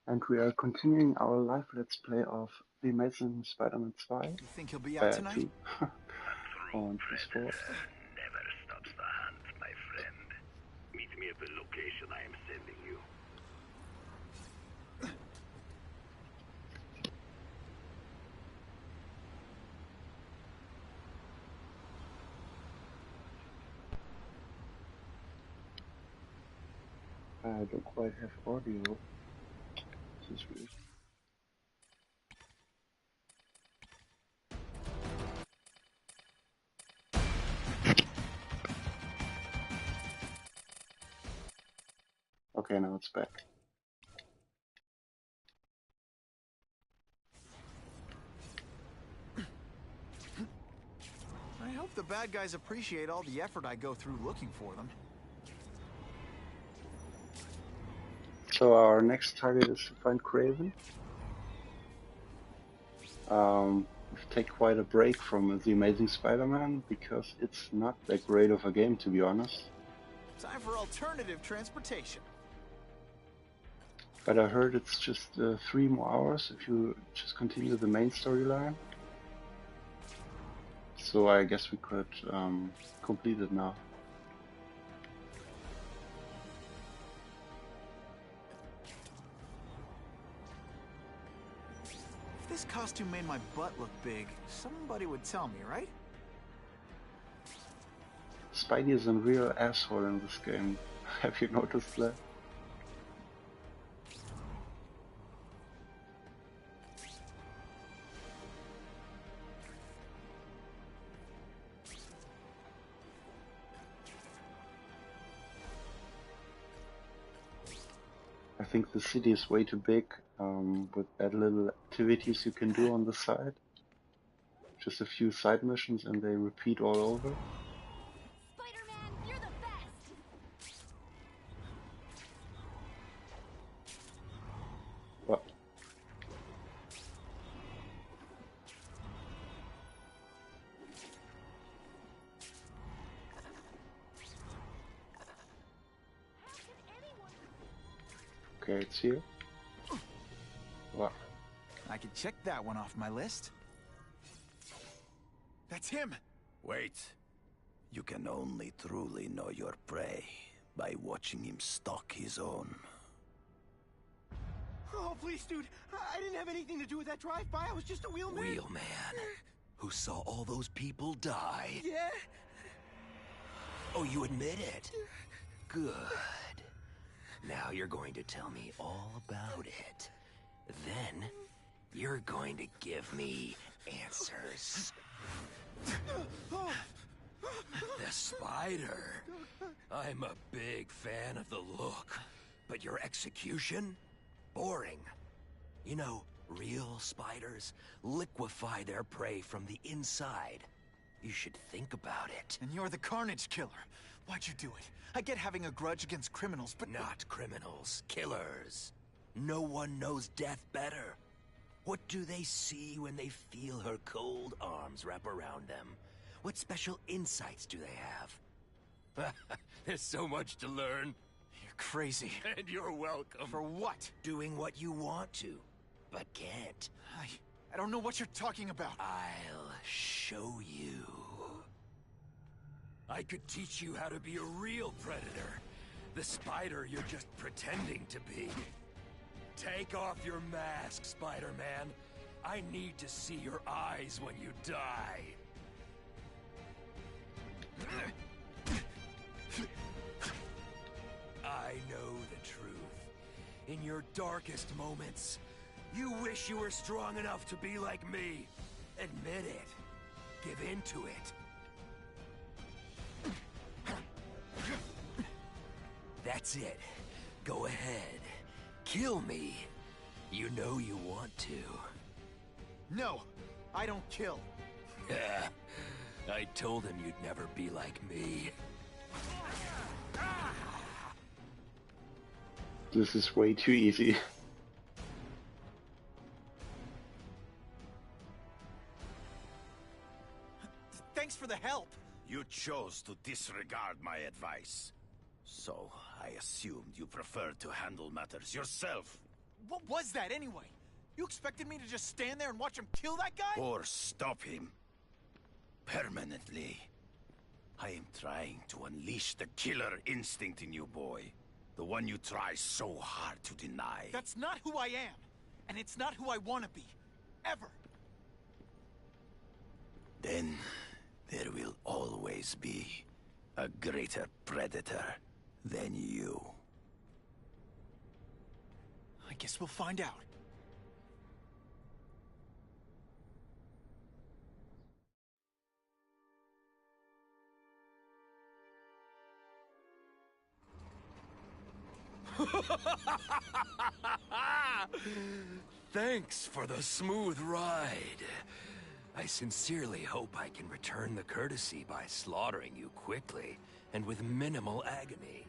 And we are continuing our live Let's Play of The Amazing Spider-Man 2. You think he'll be out tonight? 2. Und bis fort. Never stops the hunt, my friend. Meet me at the location I am sending you. I don't quite have audio. This is weird. Okay, now it's back. I hope the bad guys appreciate all the effort I go through looking for them. So our next target is to find Craven. We've taken quite a break from The Amazing Spider-Man because it's not that great of a game, to be honest. Time for alternative transportation. But I heard it's just 3 more hours if you just continue the main storyline. So I guess we could complete it now. If this costume made my butt look big, somebody would tell me, right? Spidey is a real asshole in this game. Have you noticed that? I think the city is way too big, with that little activities you can do on the side. Just a few side missions and they repeat all over. Spider-Man, you're the best! What? Okay, it's here. What? I could check that one off my list. That's him! Wait. You can only truly know your prey by watching him stalk his own. Oh, please, dude. I didn't have anything to do with that drive-by. I was just a wheelman. Wheelman, who saw all those people die. Yeah? Oh, you admit it? Good. Now you're going to tell me all about it. Then, you're going to give me answers. The spider. I'm a big fan of the look, but your execution? Boring. You know, real spiders liquefy their prey from the inside. You should think about it. And you're the Carnage Killer. Why'd you do it? I get having a grudge against criminals, but... Not criminals, killers. No one knows death better. What do they see when they feel her cold arms wrap around them? What special insights do they have? There's so much to learn. You're crazy. And you're welcome. For what? Doing what you want to, but can't. I don't know what you're talking about. I'll show you. I could teach you how to be a real predator. The spider you're just pretending to be. Take off your mask, Spider-Man. I need to see your eyes when you die. I know the truth. In your darkest moments, you wish you were strong enough to be like me. Admit it. Give in to it. That's it. Go ahead. Kill me. You know you want to. No, I don't kill. I told him you'd never be like me. This is way too easy. Thanks for the help. You chose to disregard my advice. So, I assumed you preferred to handle matters yourself. What was that anyway? You expected me to just stand there and watch him kill that guy? Or stop him. Permanently. I am trying to unleash the killer instinct in you, boy. The one you try so hard to deny. That's not who I am. And it's not who I want to be. Ever. Then there will always be a greater predator than you. I guess we'll find out. Thanks for the smooth ride. I sincerely hope I can return the courtesy by slaughtering you quickly and with minimal agony.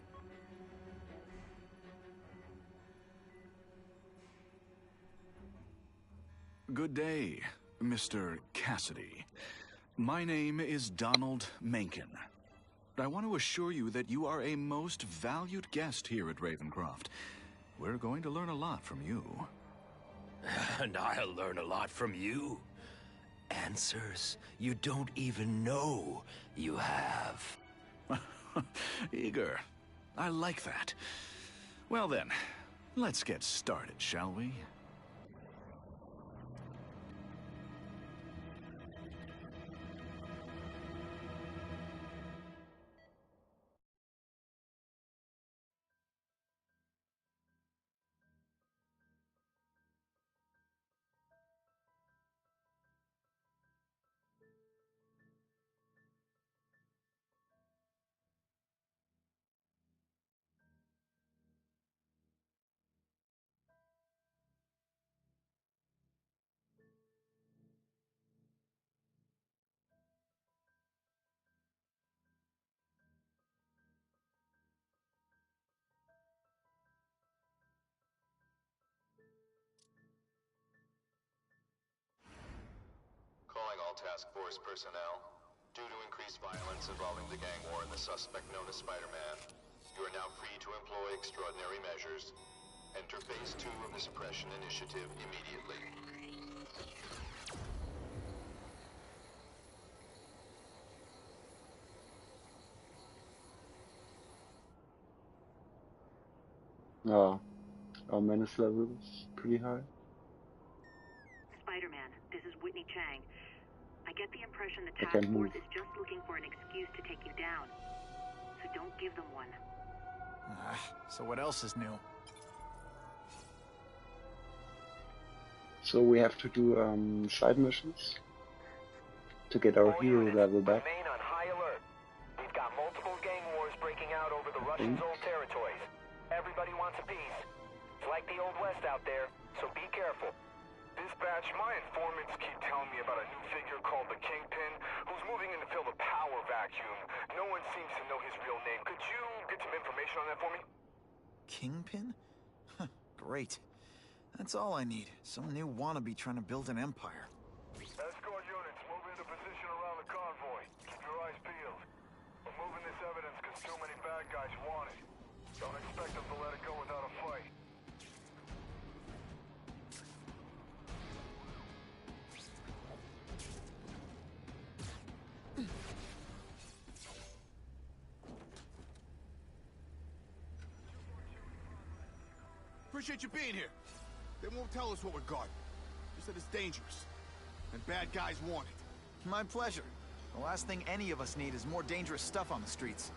Good day, Mr. Cassidy. My name is Donald Mencken. I want to assure you that you are a most valued guest here at Ravencroft. We're going to learn a lot from you. And I'll learn a lot from you. Answers you don't even know you have. Eager. I like that. Well then, let's get started, shall we? Calling all task force personnel. Due to increased violence involving the gang war and the suspect known as Spider-Man, you are now free to employ extraordinary measures. Enter Phase 2 of the Suppression Initiative immediately. Oh, our menace level is pretty high. Spider-Man, this is Whitney Chang. I get the impression the I task can't force move. is just looking for an excuse to take you down. So don't give them one. So what else is new? So we have to do side missions to get our hero level back. Remain on high alert. We've got multiple gang wars breaking out over the Russians' old territories. Everybody wants a piece. It's like the Old West out there, so be careful. Dispatch, my informants keep telling me about a new figure called the Kingpin, who's moving in to fill the power vacuum. No one seems to know his real name. Could you get some information on that for me? Kingpin? Great. That's all I need. Some new wannabe trying to build an empire. Escort units, move into position around the convoy. Keep your eyes peeled. We're moving this evidence because too many bad guys want it. Don't expect them to let it go without a fight. Appreciate you being here. They won't tell us what we're guarding. Just that it's dangerous. And bad guys want it. My pleasure. The last thing any of us need is more dangerous stuff on the streets.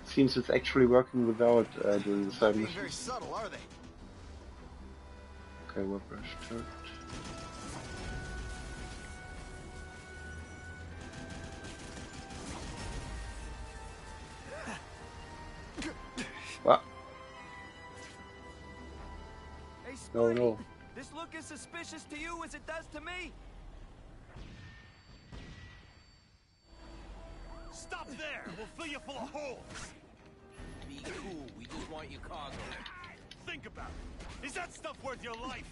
Seems it's actually working without doing the side Being very missions. subtle, are they? Okay, what brush turret? What? Hey, No, Spidey, no. this look as suspicious to you as it does to me. Stop there! We'll fill you full of holes! Be cool, we just want your cargo. Think about it. Is that stuff worth your life?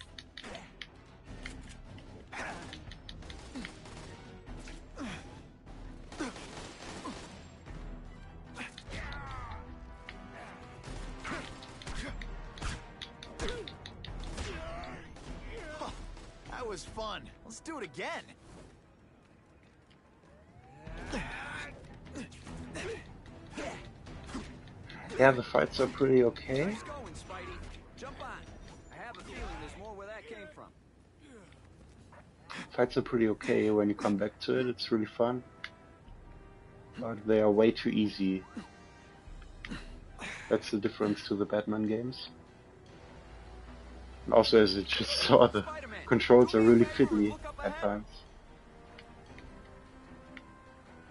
was fun. Let's do it again. Yeah, the fights are pretty okay. Nice going, Spidey. Jump on. I have a feeling there's more where that came from. Fights are pretty okay when you come back to it. It's really fun. But they are way too easy. That's the difference to the Batman games. And also, as you just saw, the controls are really fiddly at times.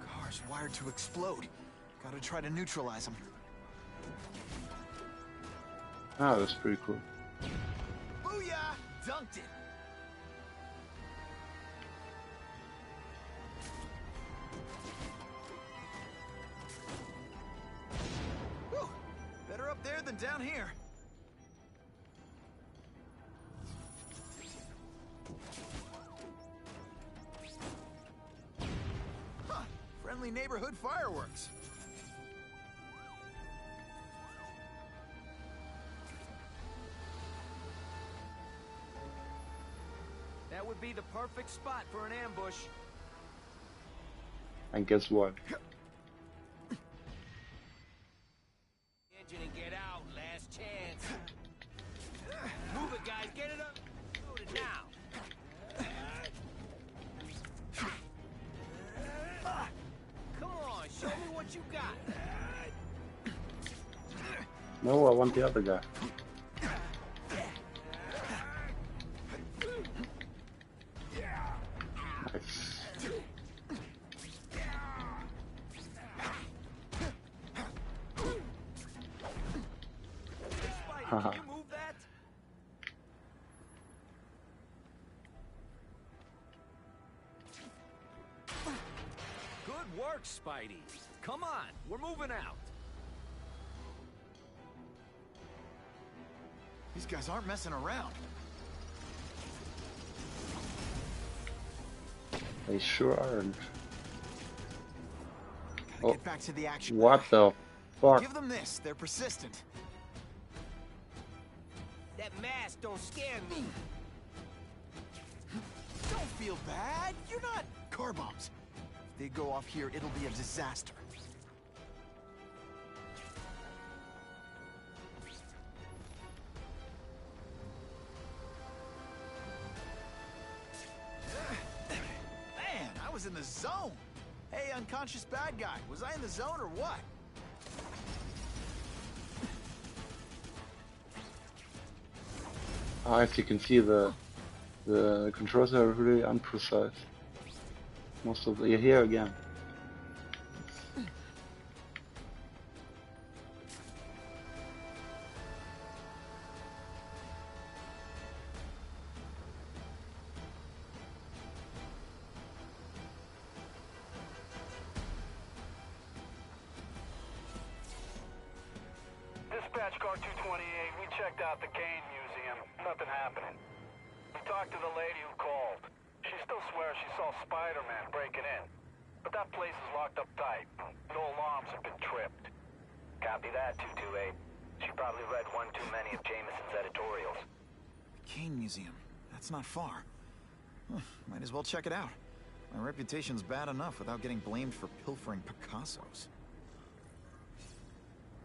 Car's wired to explode. Gotta try to neutralize them. Ah, that's pretty cool. Booyah! Dunked it! Whew. Better up there than down here. Huh. Friendly neighborhood fireworks. That would be the perfect spot for an ambush. And guess what? Engine and get out, last chance. Move it, guys, get it up. Do it now. Come on, show me what you got. No, I want the other guy. Nice. Haha. Can you move that? Good work, Spidey. Come on, we're moving out. These guys aren't messing around. They sure aren't. Gotta get back to the action. What the fuck? Give them this. They're persistent. That mask don't scare me. Don't feel bad. You're not car bombs. If they go off here, it'll be a disaster. Man, I was in the zone. Hey, unconscious bad guy. Was I in the zone or what? As you can see, the controls are really unprecise. Most of the, you're here again. Dispatch car 228, we checked out the Kane Museum. Nothing happening. We talked to the lady who called. She still swears she saw Spider-Man breaking in. But that place is locked up tight. No alarms have been tripped. Copy that, 228. She probably read one too many of Jameson's editorials. Kane Museum. That's not far. Huh, might as well check it out. My reputation's bad enough without getting blamed for pilfering Picassos.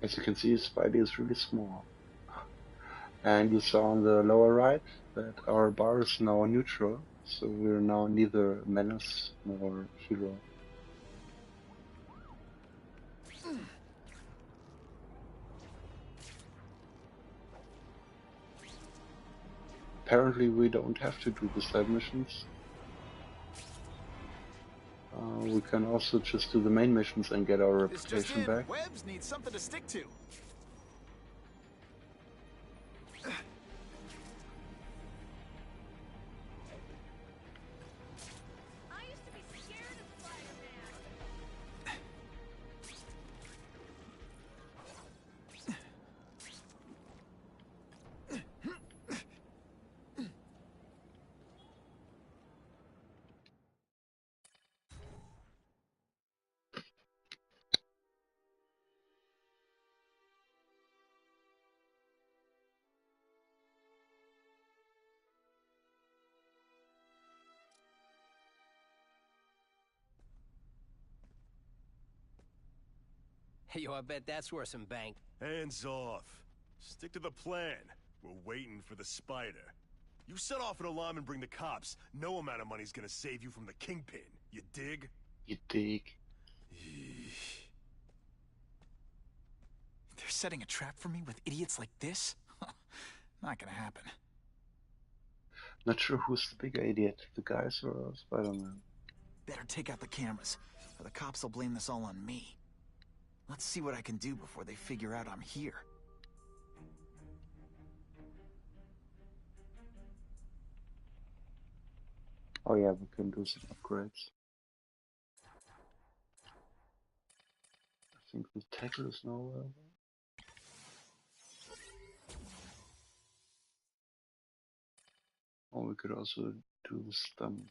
As you can see, Spidey is really small. And you saw on the lower right that our bar is now neutral, so we're now neither menace nor hero. Apparently we don't have to do the side missions. We can also just do the main missions and get our This just reputation in, back. Webbs needs something to stick to. I used to be scared of Spider-Man. Hey, yo, I bet that's worth some bank. Hands off. Stick to the plan. We're waiting for the spider. You set off an alarm and bring the cops. No amount of money's gonna save you from the kingpin. You dig? You dig? They're setting a trap for me with idiots like this? Not gonna happen. Not sure who's the bigger idiot, the guys or Spider-Man. Better take out the cameras, or the cops will blame this all on me. Let's see what I can do before they figure out I'm here. Oh yeah, we can do some upgrades. I think the tackle is now available. Or we could also do the stem.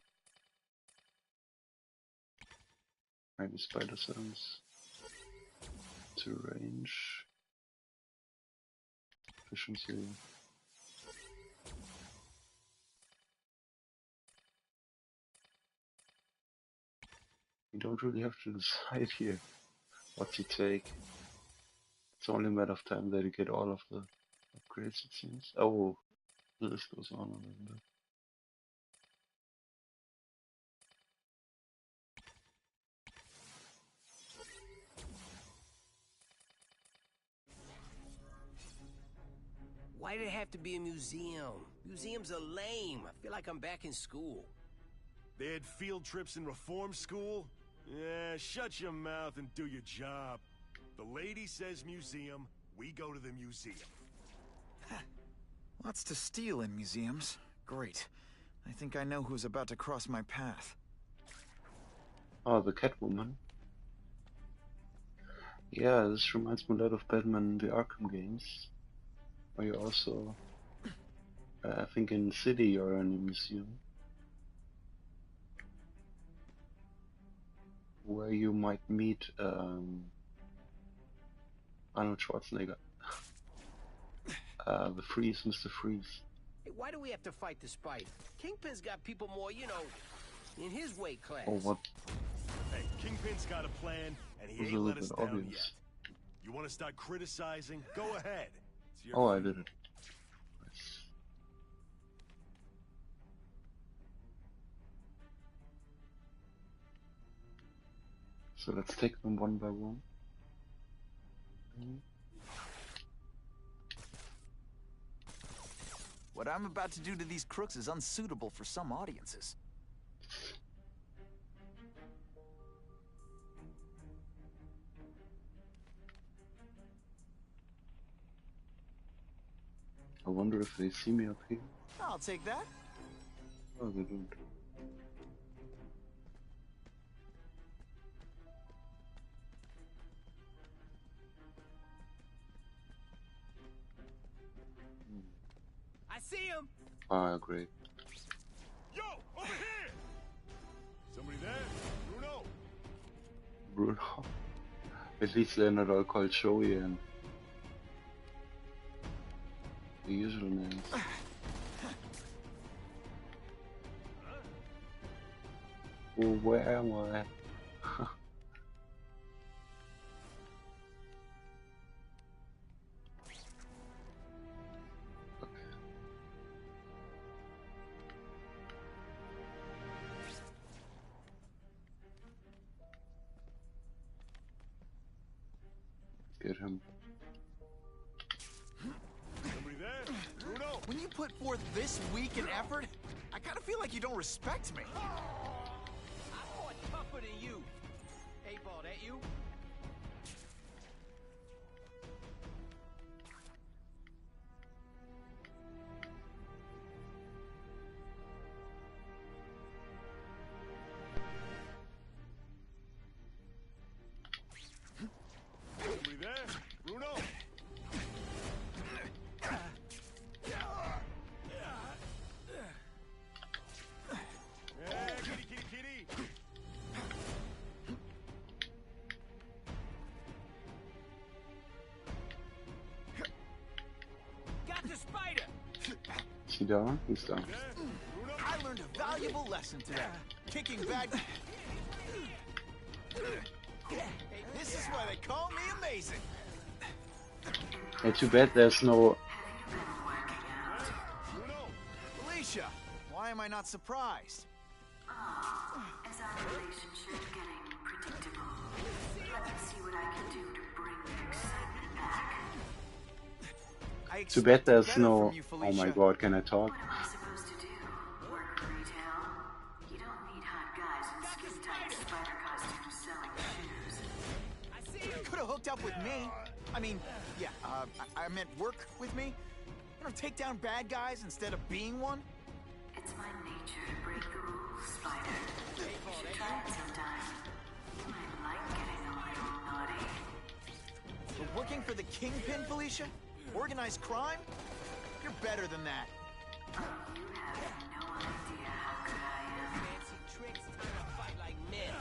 Maybe spider sense. To range. Efficiency. You don't really have to decide here what to take. It's only a matter of time that you get all of the upgrades, it seems. Oh, this goes on a little bit. Why did it have to be a museum? Museums are lame. I feel like I'm back in school. They had field trips in reform school? Yeah, shut your mouth and do your job. The lady says museum, we go to the museum. Lots to steal in museums. Great. I think I know who's about to cross my path. Oh, the Catwoman. Yeah, this reminds me a lot of Batman the Arkham games. Where you also, I think in the city you're in a museum. Where you might meet Arnold Schwarzenegger. The Freeze, Mr. Freeze. Hey, why do we have to fight the spider? Kingpin's got people more, you know, in his weight class. Oh, what? Hey, Kingpin's got a plan, and he Was a ain't let little us bit down obvious. yet. You want to start criticizing? Go ahead. It's your Oh, I freedom. did it. Nice. So let's take them one by one. What I'm about to do to these crooks is unsuitable for some audiences. I wonder if they see me up here. I'll take that. Oh, they don't. I see him. Ah, great. Yo, over here! Somebody there? Bruno? Bruno. At least they're not all called Joey and the usual names. Oh, where am I? Get him. Somebody there? Bruno? When you put forth this week in effort, I kind of feel like you don't respect me. I fought tougher than you. Hey, ball, that you? Somebody there? Bruno? Hey, kitty, kitty, kitty! Got the spider. Is he down? He's down. There? Bruno? I learned a valuable lesson today. Kicking bad... Hey, this is why they call me amazing. Yeah, too bad there's no. Felicia, why am I not surprised? Is our relationship getting predictable? Let me see what I can do to bring the excitement back. Too bad there's better no. from you, Oh my Felicia. god, can I talk? What am I supposed to do? Work retail? You don't need hot guys in skin-tight spider costumes selling shoes. You could have hooked up with me. I mean, yeah, I meant work with me. You know, take down bad guys instead of being one. It's my nature to break the rules, Spider. You should try it sometime. You might like getting a little naughty. But working for the Kingpin, Felicia? Organized crime? You're better than that. You have no idea how good I am. Fancy tricks, time to fight like men.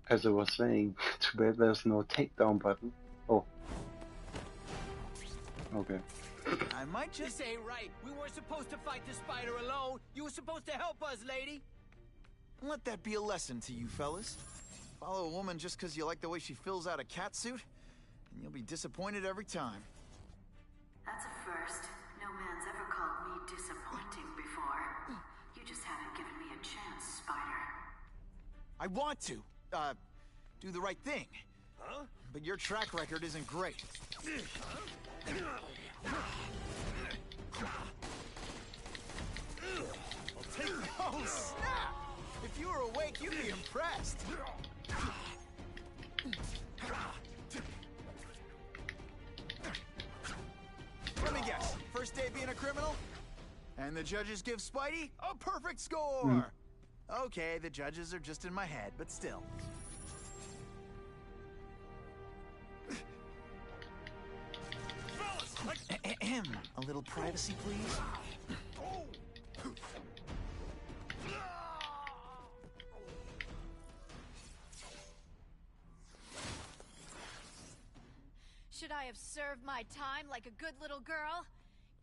As I was saying, too bad there's no takedown button. Oh. Okay. I might just... This ain't right. We weren't supposed to fight the spider alone. You were supposed to help us, lady. Let that be a lesson to you fellas. Follow a woman just because you like the way she fills out a catsuit, and you'll be disappointed every time. That's a first. No man's ever called me disappointing before. You just haven't given me a chance, Spider. I want to, do the right thing. Huh? But your track record isn't great. Oh, snap! If you were awake, you'd be impressed. Let me guess. First day being a criminal? And the judges give Spidey a perfect score! Okay, the judges are just in my head, but still. A little privacy, please? Should I have served my time like a good little girl?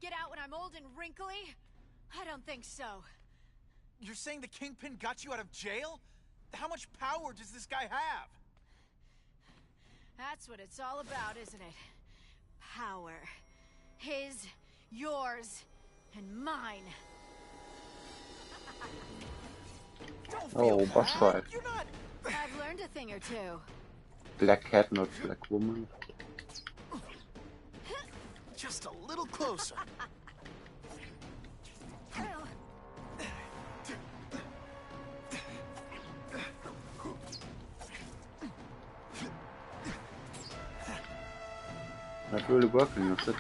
Get out when I'm old and wrinkly? I don't think so. You're saying the Kingpin got you out of jail? How much power does this guy have? That's what it's all about, isn't it? Power. His, yours, and mine. Don't Oh, feel boss bad. fight. You're not... I've learned a thing or two. Black cat, not black woman. Just a little closer. Not really working, is it?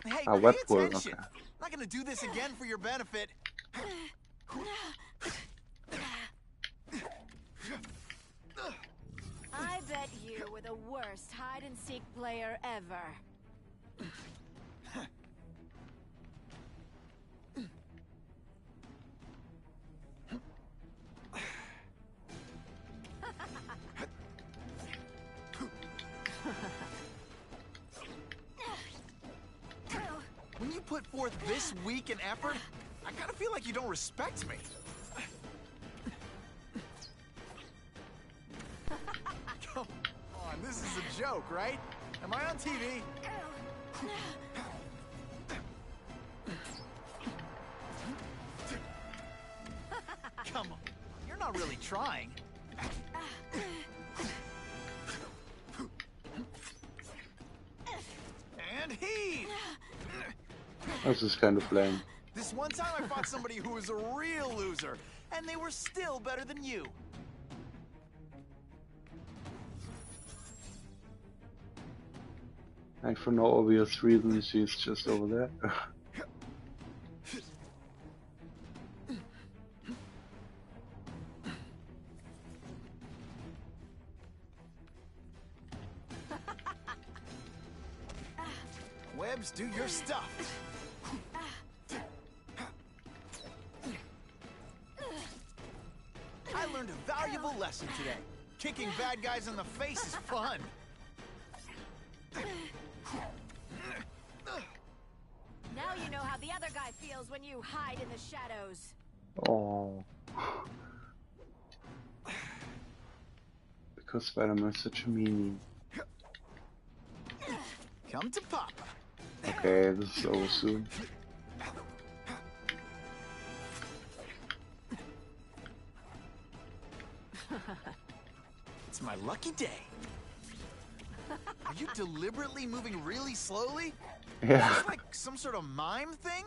Hey, Ah, pay web work, attention. okay. I'm not gonna do this again for your benefit. I bet you were the worst hide-and-seek player ever. When you put forth this week an effort, I kind of feel like you don't respect me. Come on, this is a joke, right? Am I on TV? Come on, you're not really trying. And heave! This is kind of lame. This one time I fought somebody who was a real loser, and they were still better than you. And for no obvious reason, she's just over there. Webs, do your stuff. I learned a valuable lesson today. Kicking bad guys in the face is fun. the other guy feels when you hide in the shadows. Oh. Because Spider-Man is such a meanie. Come to Papa. Okay, this is over soon. It's my lucky day. Are you deliberately moving really slowly? Yeah. Is this like some sort of mime thing?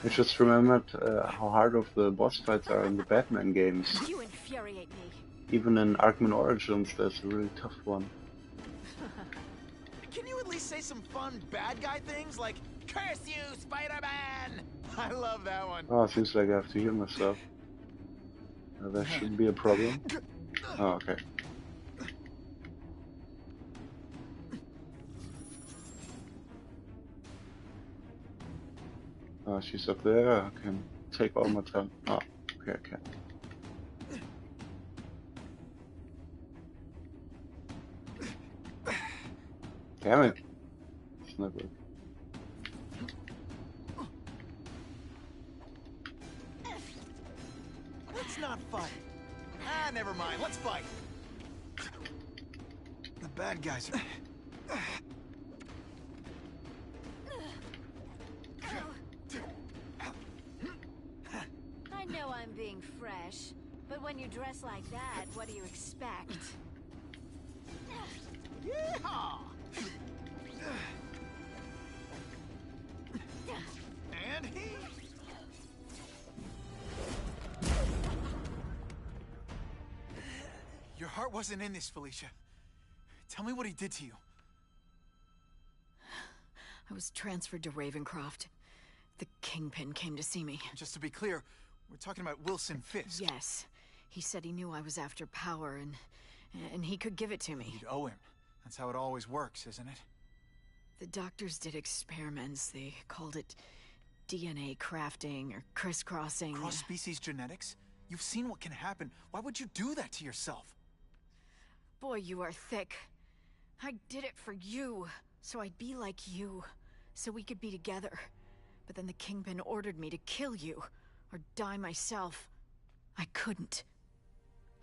I just remembered how hard of the boss fights are in the Batman games. You infuriate me. Even in Arkham Origins, there's a really tough one. Can you at least say some fun bad guy things like, "Curse you, Spider-Man"? I love that one. Oh, it seems like I have to heal myself. That shouldn't be a problem. Oh, okay. Oh, she's up there. I can take all my time. Oh, okay, I can. Damn it. It's not good. Let's not fight. Ah, never mind. Let's fight. The bad guys are... I know I'm being fresh, but when you dress like that, what do you expect? Yeehaw! And he... Your heart wasn't in this, Felicia. Tell me what he did to you. I was transferred to Ravencroft. The Kingpin came to see me. Just to be clear, we're talking about Wilson Fisk. Yes. He said he knew I was after power and he could give it to me. You'd owe him. That's how it always works, isn't it? The doctors did experiments. They called it DNA crafting or crisscrossing. Cross-species genetics? You've seen what can happen. Why would you do that to yourself? Boy, you are thick. I did it for you, so I'd be like you, so we could be together. But then the Kingpin ordered me to kill you, or die myself. I couldn't.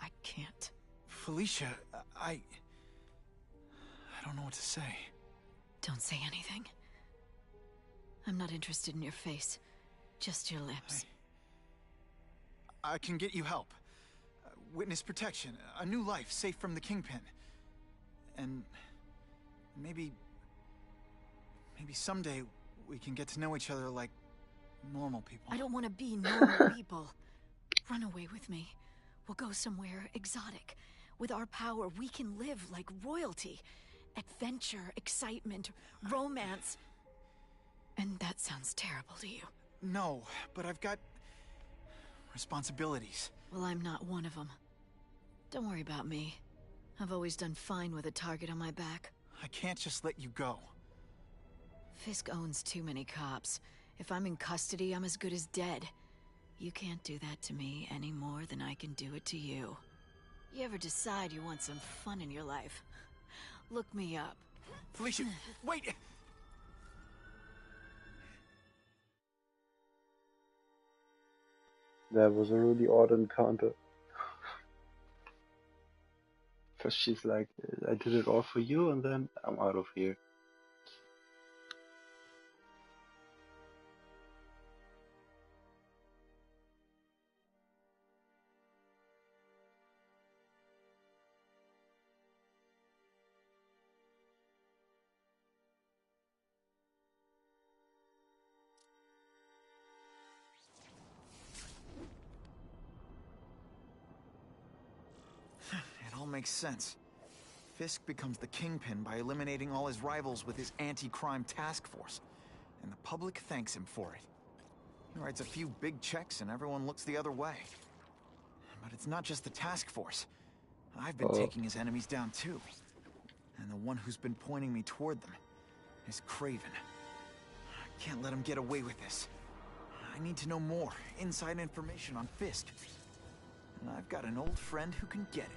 I can't. Felicia, I don't know what to say. Don't say anything. I'm not interested in your face. Just your lips. I can get you help. Witness protection, a new life safe from the Kingpin. And maybe someday we can get to know each other like normal people. I don't want to be normal people. Run away with me. We'll go somewhere exotic. With our power, we can live like royalty. Adventure, excitement, romance. And that sounds terrible to you. No, but I've got responsibilities. Well, I'm not one of them. Don't worry about me. I've always done fine with a target on my back. I can't just let you go. Fisk owns too many cops. If I'm in custody, I'm as good as dead. You can't do that to me any more than I can do it to you. You ever decide you want some fun in your life? Look me up. Felicia, wait! That was a really odd encounter. First she's like, I did it all for you, and then I'm out of here. It all makes sense. Fisk becomes the Kingpin by eliminating all his rivals with his anti-crime task force. And the public thanks him for it. He writes a few big checks and everyone looks the other way. But it's not just the task force. I've been taking his enemies down too. And the one who's been pointing me toward them is Craven. Can't let him get away with this. I need to know more, inside information on Fisk. And I've got an old friend who can get it.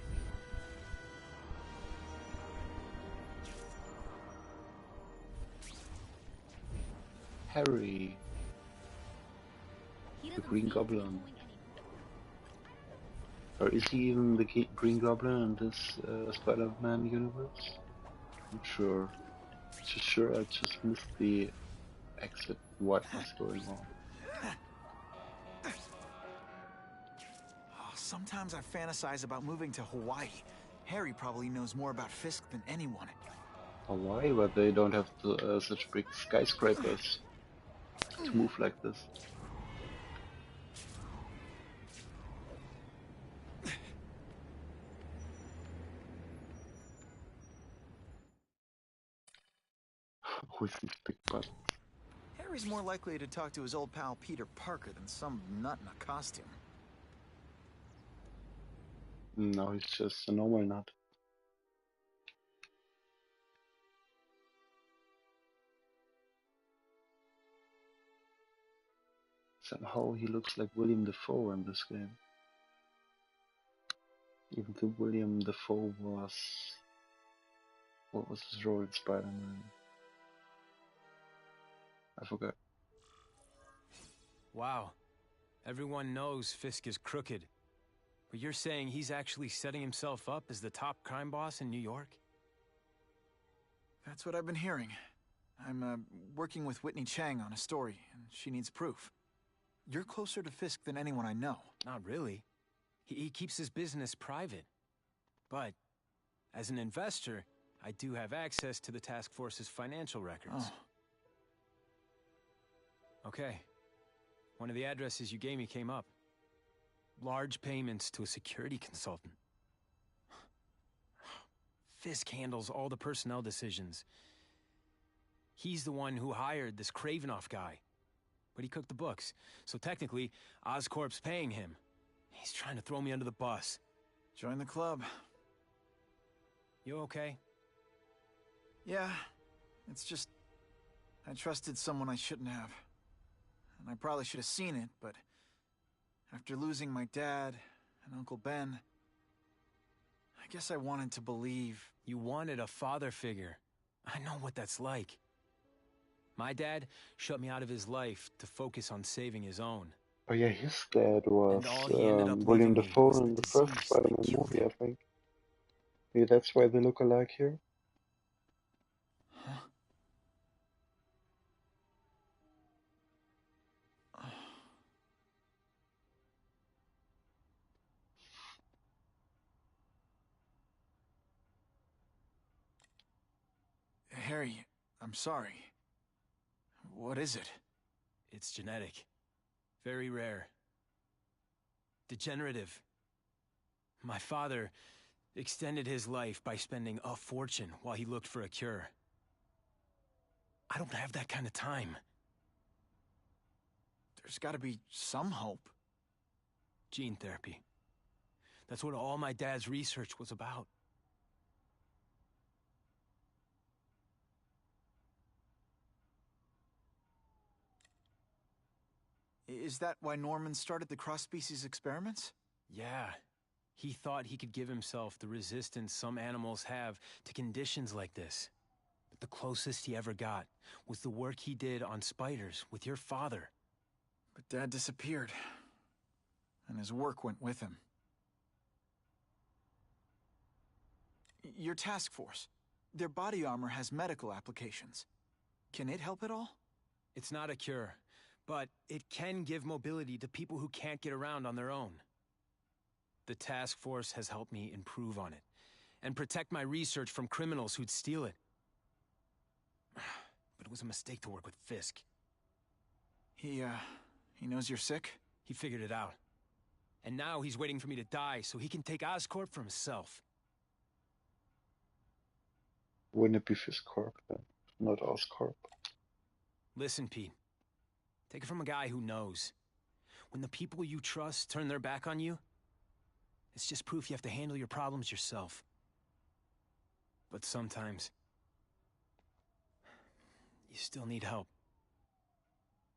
Harry, the Green Goblin. Or is he even the Green Goblin in this Spider-Man universe? I'm sure. Just sure I just missed the exit. What was going on? Oh, sometimes I fantasize about moving to Hawaii. Harry probably knows more about Fisk than anyone. Hawaii, but they don't have such big skyscrapers to move like this. With these big buttons. Harry's more likely to talk to his old pal Peter Parker than some nut in a costume. No, he's just a normal nut. Somehow he looks like William Dafoe in this game. Even though William Dafoe was... What was his role in Spider-Man? I forgot. Wow. Everyone knows Fisk is crooked. But you're saying he's actually setting himself up as the top crime boss in New York? That's what I've been hearing. I'm working with Whitney Chang on a story, and she needs proof. You're closer to Fisk than anyone I know. Not really. He keeps his business private. But, as an investor, I do have access to the task force's financial records. Oh. Okay. One of the addresses you gave me came up. Large payments to a security consultant. Fisk handles all the personnel decisions. He's the one who hired this Kravinoff guy. But he cooked the books, so technically, Oscorp's paying him. He's trying to throw me under the bus. Join the club. You okay? Yeah, it's just... I trusted someone I shouldn't have. And I probably should have seen it, but... After losing my dad and Uncle Ben... I guess I wanted to believe... You wanted a father figure. I know what that's like. My dad shut me out of his life to focus on saving his own. Oh yeah, his dad was And all he ended up William leaving me Dafoe was in the the first disease Spider-Man that killed movie, him. I think. Maybe that's why they look alike here. Huh? Harry, I'm sorry. What is it? It's genetic. Very rare. Degenerative. My father extended his life by spending a fortune while he looked for a cure. I don't have that kind of time. There's gotta be some hope. Gene therapy. That's what all my dad's research was about. Is that why Norman started the cross-species experiments? Yeah. He thought he could give himself the resistance some animals have to conditions like this. But the closest he ever got was the work he did on spiders with your father. But Dad disappeared. And his work went with him. Your task force. Their body armor has medical applications. Can it help at all? It's not a cure, but it can give mobility to people who can't get around on their own. The task force has helped me improve on it, and protect my research from criminals who'd steal it. But it was a mistake to work with Fisk. He knows you're sick? He figured it out. And now he's waiting for me to die so he can take Oscorp for himself. Wouldn't it be Fisk Corp then, not Oscorp? Listen, Pete. Take it from a guy who knows. When the people you trust turn their back on you, it's just proof you have to handle your problems yourself. But sometimes, you still need help.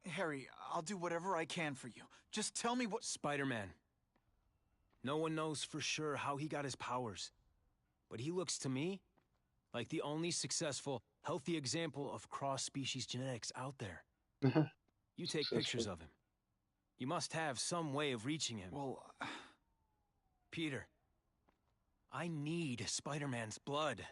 Harry, I'll do whatever I can for you. Just tell me what— Spider-Man. No one knows for sure how he got his powers. But he looks to me like the only successful, healthy example of cross-species genetics out there. You take pictures Successful. of him. You must have some way of reaching him. Well, Peter, I need Spider-Man's blood.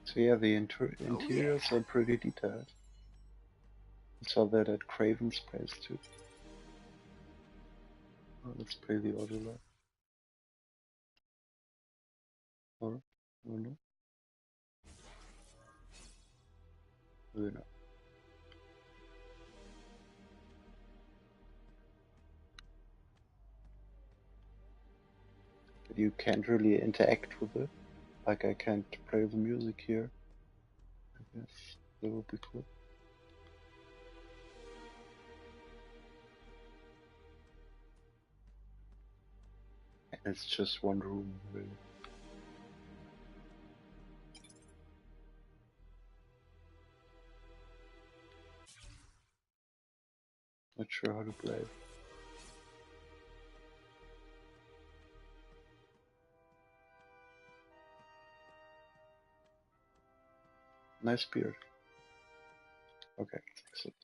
So yeah, the interiors are pretty detailed. I saw that at Craven's place too. Oh, let's play the audio log. Or, oh no. Oh, no. But you can't really interact with it. Like I can't play the music here. I guess that would be cool. And it's just one room, really. Not sure how to play it. Nice beard. Okay, excellent.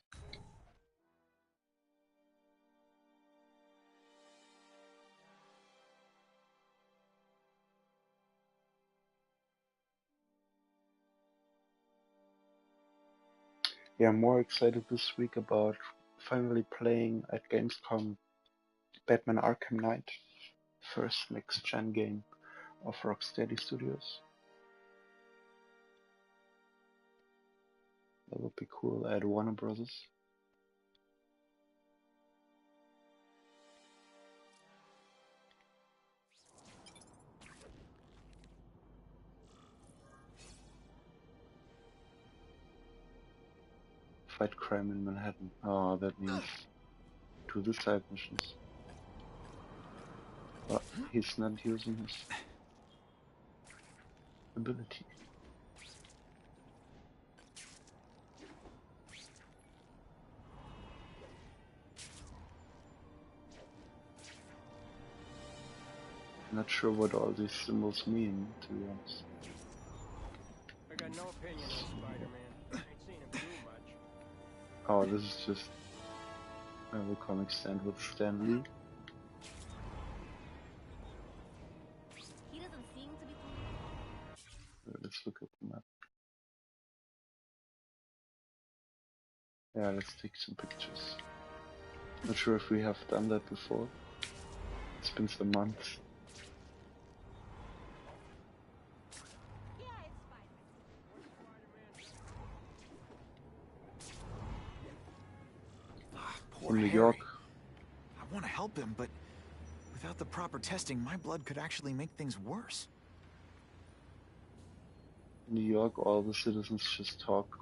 Yeah, I'm more excited this week about finally playing at Gamescom Batman Arkham Knight, first next-gen game of Rocksteady Studios. That would be cool at Warner Brothers. Fight crime in Manhattan. Oh, that means do the side missions. But he's not using his ability. Not sure what all these symbols mean, to be honest. I got no opinion on Spider-Man. I ain't seen him do much. Oh, this is just a comic stand with Stan Lee. He doesn't seem to be. Let's look at the map. Yeah, let's take some pictures. Not sure if we have done that before. It's been some months. poor In New Harry. York. I want to help him, but without the proper testing, my blood could actually make things worse. In New York, all the citizens just talk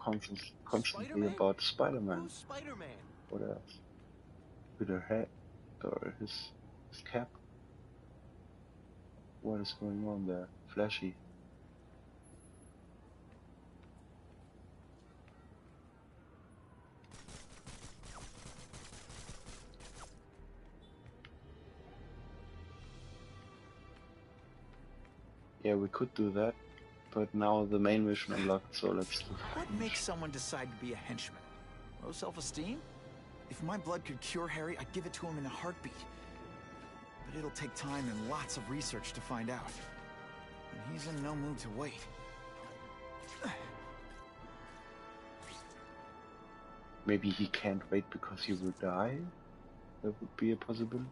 constantly about Spider-Man. Who's Spider-Man? What else? With her hat or his cap. What is going on there? Flashy. Yeah, we could do that, but now the main mission unlocked, so let's do that. What makes someone decide to be a henchman? Low self-esteem? If my blood could cure Harry, I'd give it to him in a heartbeat. But it'll take time and lots of research to find out. And he's in no mood to wait. Maybe he can't wait because he will die? That would be a possibility.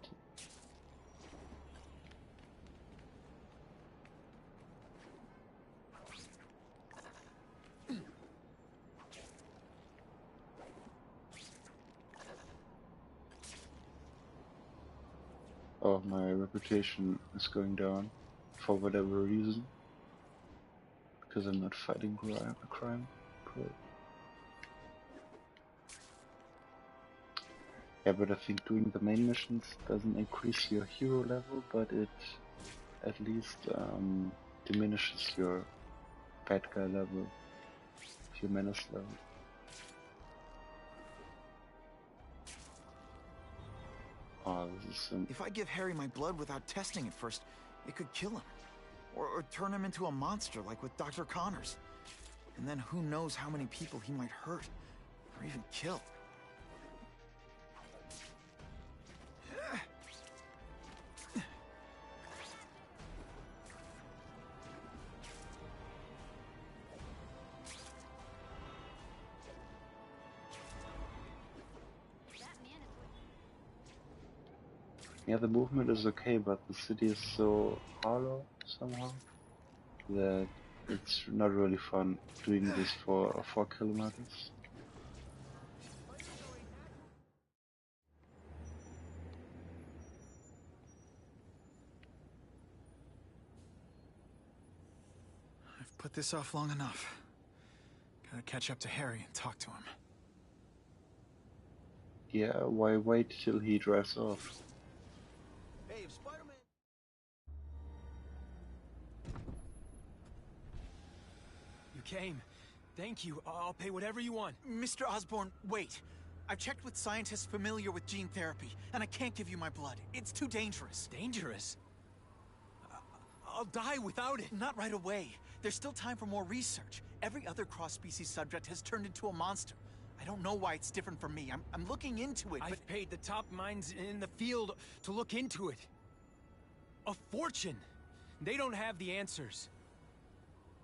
Oh, my reputation is going down for whatever reason. Because I'm not fighting crime. Yeah, but I think doing the main missions doesn't increase your hero level, but it at least diminishes your bad guy level, your menace level. Oh, this is If I give Harry my blood without testing it first, it could kill him. Or turn him into a monster like with Dr. Connors. And then who knows how many people he might hurt, or even kill. Yeah, the movement is okay, but the city is so hollow somehow that it's not really fun doing this for 4 kilometers. I've put this off long enough. Gotta catch up to Harry and talk to him. Yeah, why wait till he drives off? Hey, if Spider-Man... You came. Thank you. I'll pay whatever you want. Mr. Osborn, wait. I've checked with scientists familiar with gene therapy, and I can't give you my blood. It's too dangerous. Dangerous? I'll die without it. Not right away. There's still time for more research. Every other cross-species subject has turned into a monster. I don't know why it's different from me. I'm looking into it, but... I've paid the top minds in the field to look into it. A fortune. They don't have the answers.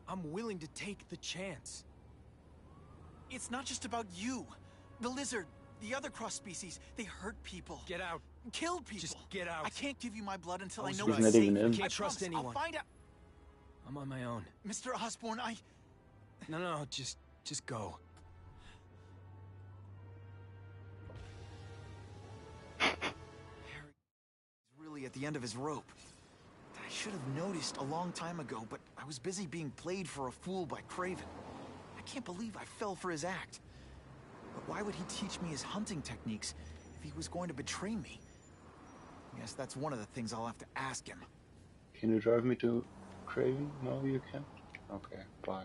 I'm willing to take the chance. It's not just about you. The lizard, the other cross-species, they hurt people. Get out. Kill people. Just get out. I can't give you my blood until I know He's it's not safe. even in. Can't I trust promise, anyone. I'll find out. I'm on my own. Mr. Osborn, No, just go. Harry is really at the end of his rope. I should have noticed a long time ago, but I was busy being played for a fool by Craven. I can't believe I fell for his act. But why would he teach me his hunting techniques if he was going to betray me? I guess that's one of the things I'll have to ask him. Can you drive me to Craven? No, you can't? Okay, bye.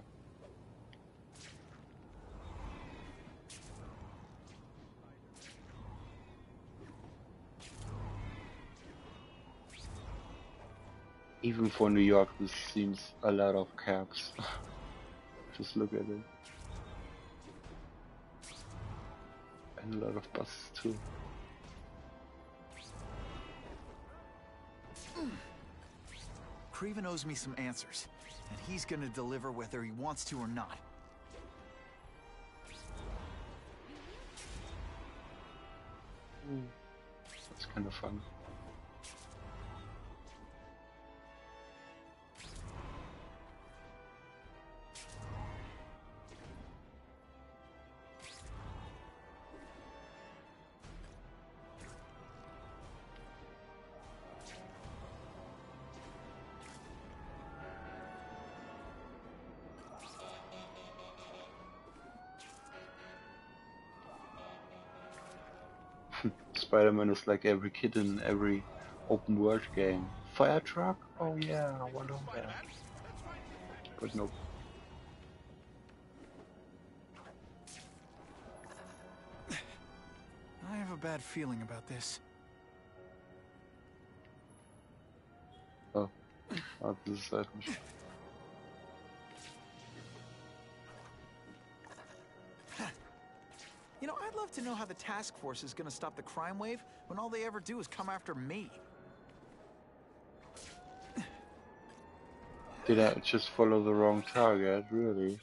Even for New York, this seems a lot of cabs. Just look at it. And a lot of buses too. Craven owes me some answers, and he's gonna deliver whether he wants to or not. That's kind of fun. Spider-Man is like every kid in every open world game. Fire truck? Oh yeah, I want that. But nope. I have a bad feeling about this. Oh, this is that mission. You know, I'd love to know how the task force is gonna stop the crime wave when all they ever do is come after me. Did I just follow the wrong target? Really?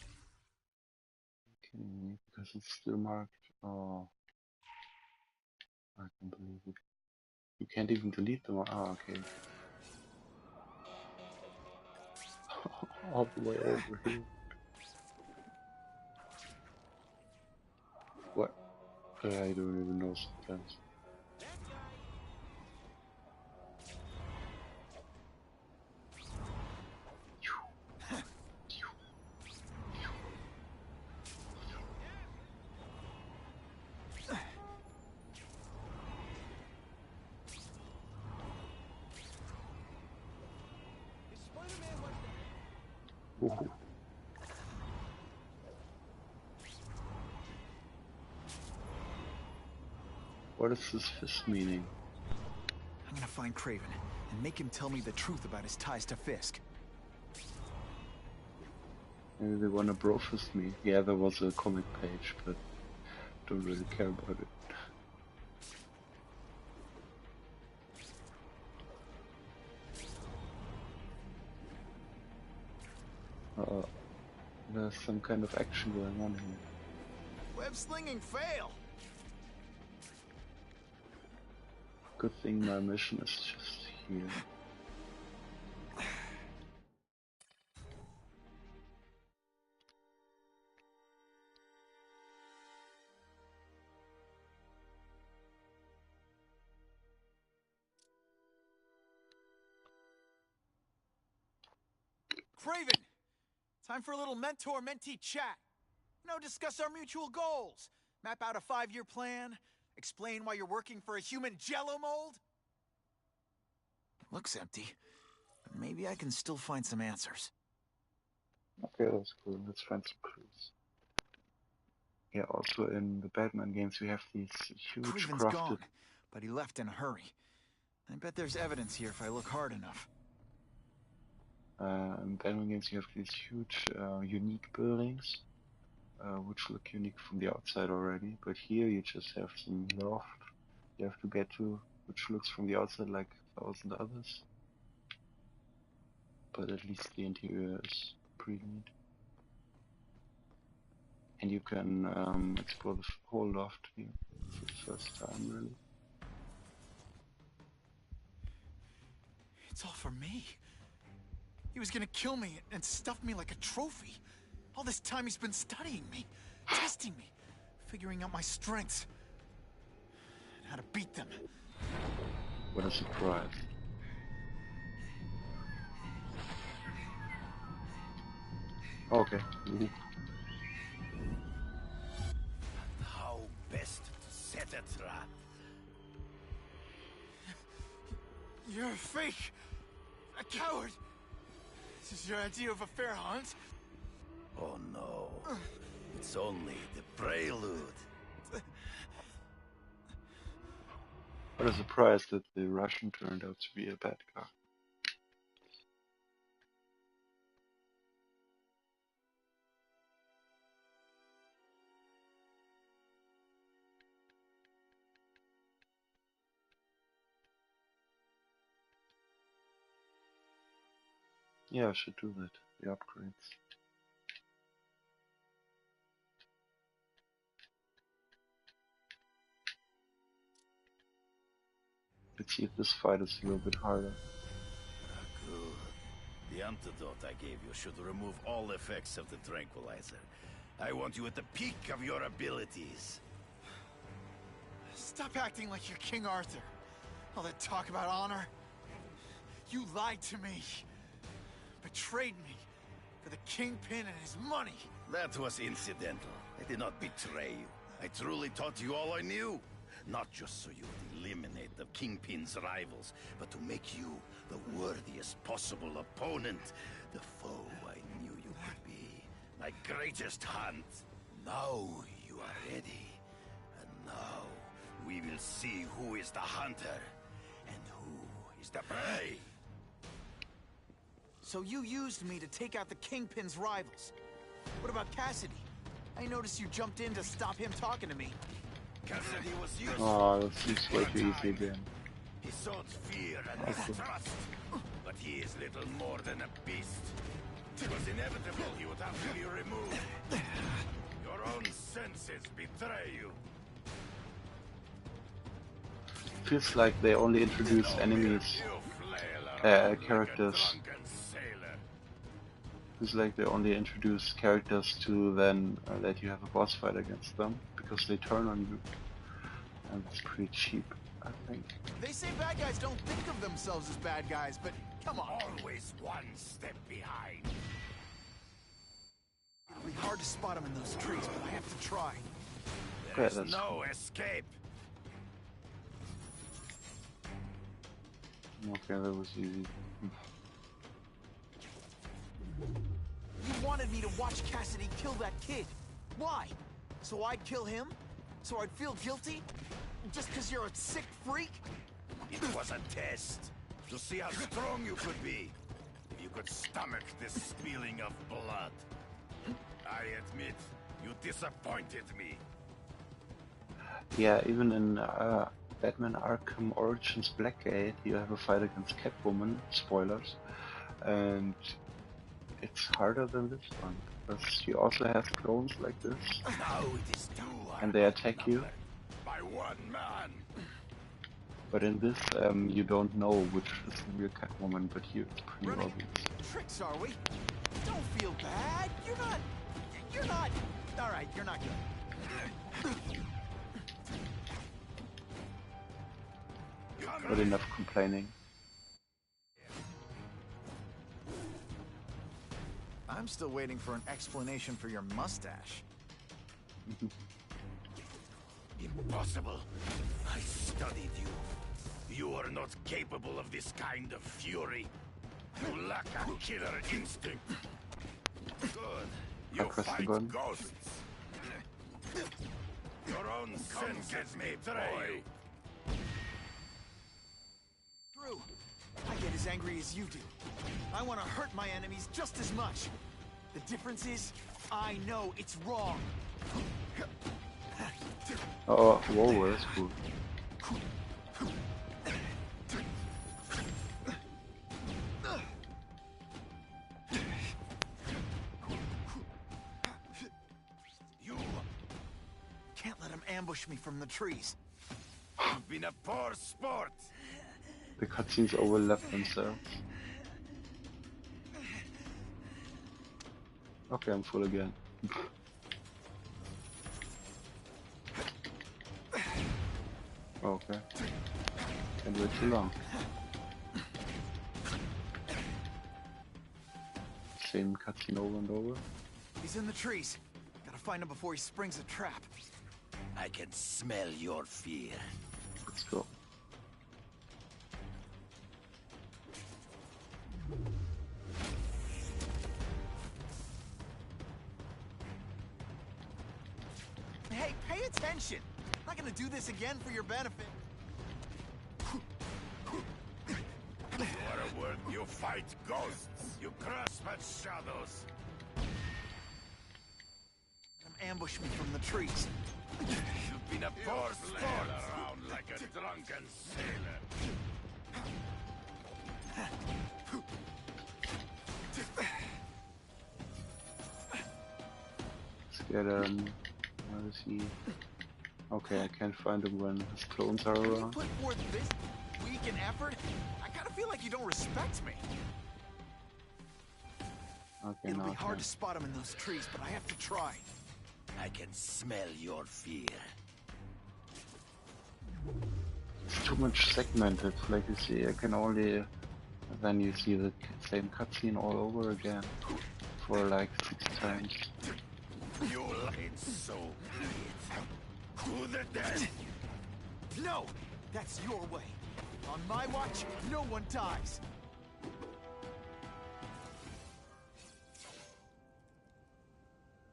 Okay, because it's still marked. Oh, I can't believe it. You can't even delete them. Oh, okay. All the way over here. What? I don't even know sometimes. Ooh. What is this fist meaning? I'm gonna find Craven and make him tell me the truth about his ties to Fisk. Maybe they wanna bro-fist me. Yeah, there was a comic page, but don't really care about it. There's some kind of action going on here. Web slinging fail! Good thing my mission is just here. Craven! Time for a little mentor-mentee chat. Discuss our mutual goals. Map out a 5-year plan. Explain why you're working for a human jello mold. Looks empty, but maybe I can still find some answers. Okay, that's cool. Let's find some clues. Yeah, also in the Batman games we have these huge Craven's crafted... gone, but he left in a hurry. I bet there's evidence here if I look hard enough. In Batman games you have these huge, unique buildings, which look unique from the outside already, but here you just have some loft you have to get to, which looks from the outside like 1,000 others. But at least the interior is pretty neat. And you can explore the whole loft here for the first time, really. It's all for me. He was gonna kill me and stuff me like a trophy. All this time he's been studying me, testing me, figuring out my strengths, and how to beat them. What a surprise. Okay. How best to set a trap? You're a fake! A coward! This is your idea of a fair hunt? Oh no. It's only the prelude. What a surprise that the Russian turned out to be a bad guy. Yeah, I should do that. The upgrades. Let's see if this fight is a little bit harder. Good. The antidote I gave you should remove all effects of the tranquilizer. I want you at the peak of your abilities. Stop acting like you're King Arthur. All that talk about honor. You lied to me. Betrayed me for the Kingpin and his money. That was incidental. I did not betray you. I truly taught you all I knew. Not just so you would eliminate the Kingpin's rivals, but to make you the worthiest possible opponent. The foe I knew you could be. My greatest hunt. Now you are ready. And now we will see who is the hunter and who is the prey. So you used me to take out the Kingpin's rivals. What about Cassidy? I noticed you jumped in to stop him talking to me. Cassidy was used. Oh, that seems way too easy again. He sought fear and mistrust, but he is little more than a beast. It was inevitable he would have to be removed. Your own senses betray you. Feels like they only introduce enemies, characters. Feels like they only introduce characters to then let you have a boss fight against them, because they turn on you. And it's pretty cheap, I think. They say bad guys don't think of themselves as bad guys, but come on. Always one step behind. It'll be hard to spot him in those trees, but I have to try. There is no escape. Okay, that was easy. wanted me to watch Cassidy kill that kid. Why? So I'd kill him? So I'd feel guilty? Just because you're a sick freak? It was a test to see how strong you could be. If you could stomach this spilling of blood. I admit, you disappointed me. Yeah, even in Batman Arkham Origins Blackgate, you have a fight against Catwoman, spoilers, and it's harder than this one, because she also has clones like this, Now it is two and they attack you. by one man. But in this, you don't know which is the real Catwoman, but here it's pretty Running obvious. tricks, are we? Don't feel bad. You're not. All right, you're not good. Not enough complaining. I'm still waiting for an explanation for your mustache. Impossible. I studied you. You are not capable of this kind of fury. You lack a killer instinct. Good. You press the fight button. ghosts. Your own senses may betray you. True. I get as angry as you do. I want to hurt my enemies just as much. The difference is, I know it's wrong. Oh, whoa, that's cool. You can't let him ambush me from the trees. You've been a poor sport. The cutscenes overlap themselves. Okay, I'm full again. Okay. Can't wait too long. Same cutscene over and over. He's in the trees. Gotta find him before he springs a trap. I can smell your fear. Let's go. Hey, pay attention! I'm not gonna do this again for your benefit. You are a word. You fight ghosts. You grasp at shadows. Ambush me from the trees. You've been a poor sport around like a drunken sailor. Let's get where is he? Okay, I can't find him when his clones are When you around. put forth this week and effort, I kind of feel like you don't respect me. Okay, It'll now be I hard can. to spot him in those trees, but I have to try. I can smell your fear. It's too much segmented. Like you see, I can only. Then you see the same cutscene all over again for like 6 times. You lied so be it. To the death. No! That's your way. On my watch, no one dies.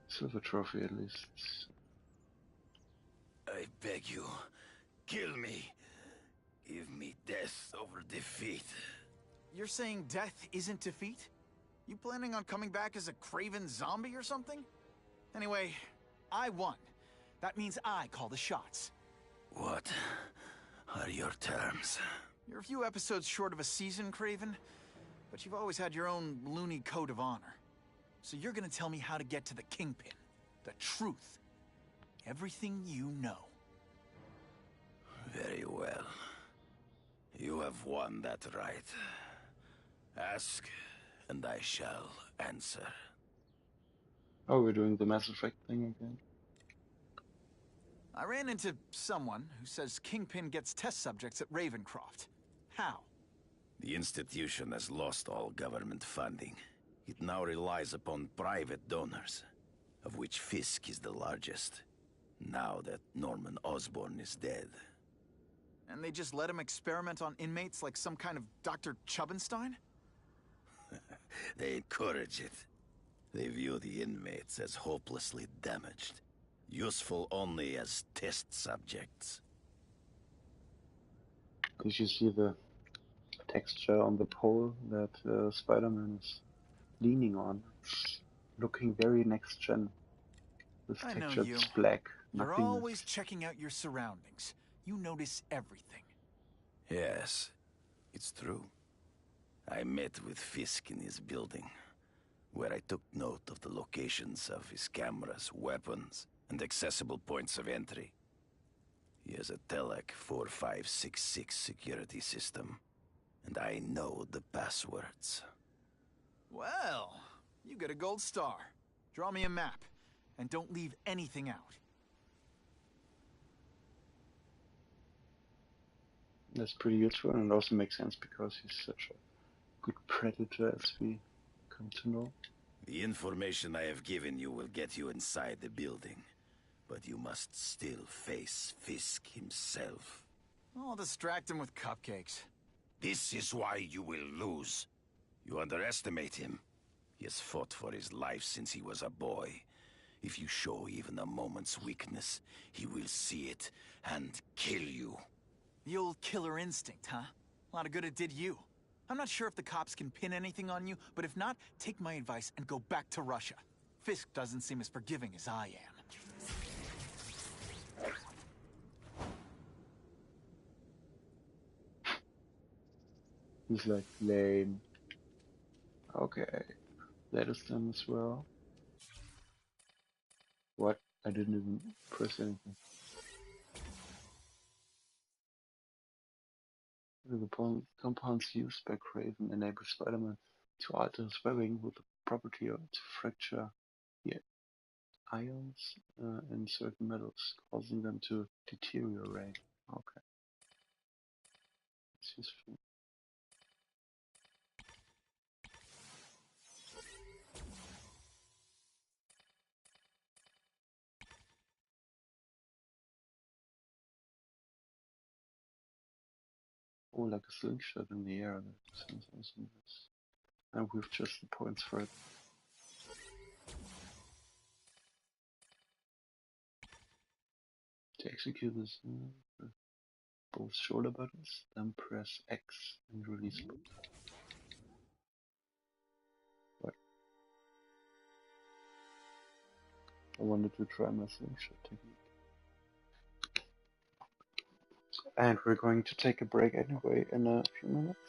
Silver trophy at least. I beg you, kill me. Give me death over defeat. You're saying death isn't defeat? You planning on coming back as a craven zombie or something? Anyway, I won. That means I call the shots. What are your terms? You're a few episodes short of a season, Craven, but you've always had your own loony code of honor. So you're gonna tell me how to get to the Kingpin. The truth. Everything you know. Very well. You have won that right. Ask, and I shall answer. Oh, we're doing the Mass Effect thing again. I ran into someone who says Kingpin gets test subjects at Ravencroft. How? The institution has lost all government funding. It now relies upon private donors, of which Fisk is the largest, now that Norman Osborn is dead. And they just let him experiment on inmates like some kind of Dr. Chubbenstein? They encourage it. They view the inmates as hopelessly damaged, useful only as test subjects. Did you see the texture on the pole that Spider-Man is leaning on? It's looking very next gen. This I know texture you. is black. You're Nothing always is... checking out your surroundings. You notice everything. Yes, it's true. I met with Fisk in his building, where I took note of the locations of his cameras, weapons, and accessible points of entry. He has a Telec 4566 security system, and I know the passwords. Well, you get a gold star. Draw me a map, and don't leave anything out. That's pretty useful, and it also makes sense because he's such a good predator, as we come to know. The information I have given you will get you inside the building, but you must still face Fisk himself. I'll distract him with cupcakes. This is why you will lose. You underestimate him. He has fought for his life since he was a boy. If you show even a moment's weakness, he will see it and kill you. The old killer instinct, huh? A lot of good it did you. I'm not sure if the cops can pin anything on you, but if not, take my advice and go back to Russia. Fisk doesn't seem as forgiving as I am. He's like, lame. Okay, that is done as well. What? I didn't even press anything. The compounds used by Craven enable Spider-Man to alter his webbing with the property to fracture the ions in certain metals, causing them to deteriorate. Okay, that's useful. Oh, like a slingshot in the air. That sounds awesome. And we've just the points for it. To execute this, both shoulder buttons, then press X and release button. What? I wanted to try my slingshot technique. And we're going to take a break anyway in a few minutes.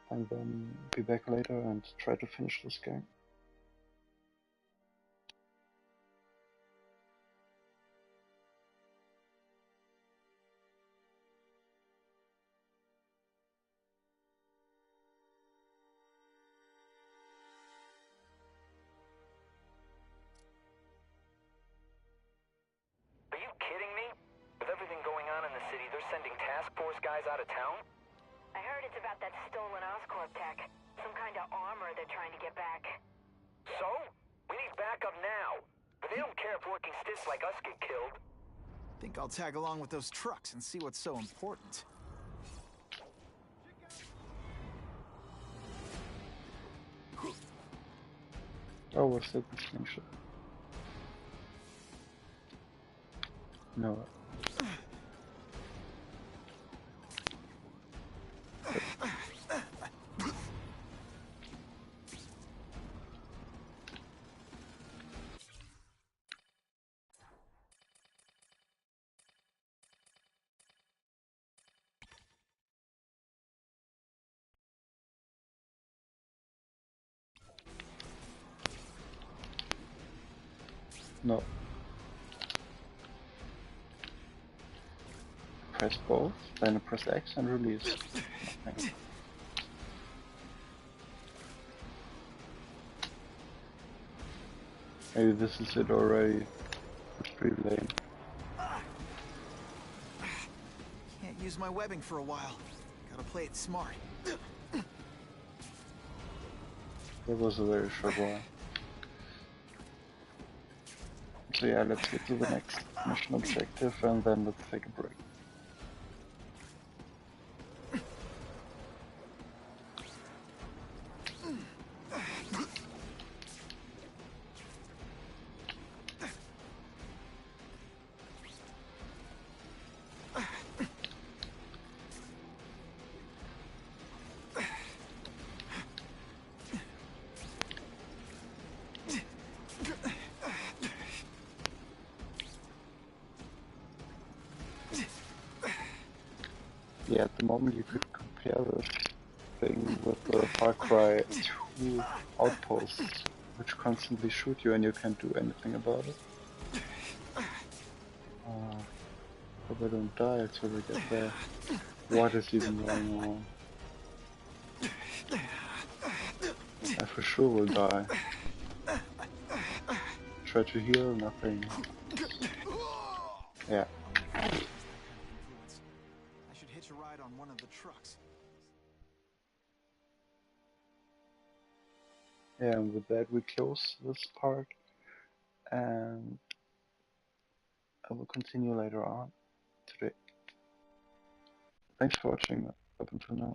And then be back later and try to finish this game. Are you kidding me? With everything going on in the city, they're sending task force guys out of town? I heard it's about that stolen Oscorp tech. Some kind of armor they're trying to get back. So? We need backup now. But they don't care if working stiffs like us get killed. Think I'll tag along with those trucks and see what's so important. Oh, what's that? The slingshot? No. No. Press both, then press X and release. Okay. Maybe this is it already. It's pretty lame. Can't use my webbing for a while. Gotta play it smart. That was a very short while. So yeah, let's get to the next mission objective and then let's take a break. Yeah, at the moment you could compare this thing with the Far Cry 2 outposts, which constantly shoot you and you can't do anything about it. Hope I don't die until we get there. What is even going on? I for sure will die. Try to heal, nothing. Yeah. I should hitch a ride on one of the trucks. Yeah, and with that we close this part, and I will continue later on today. Thanks for watching up until now.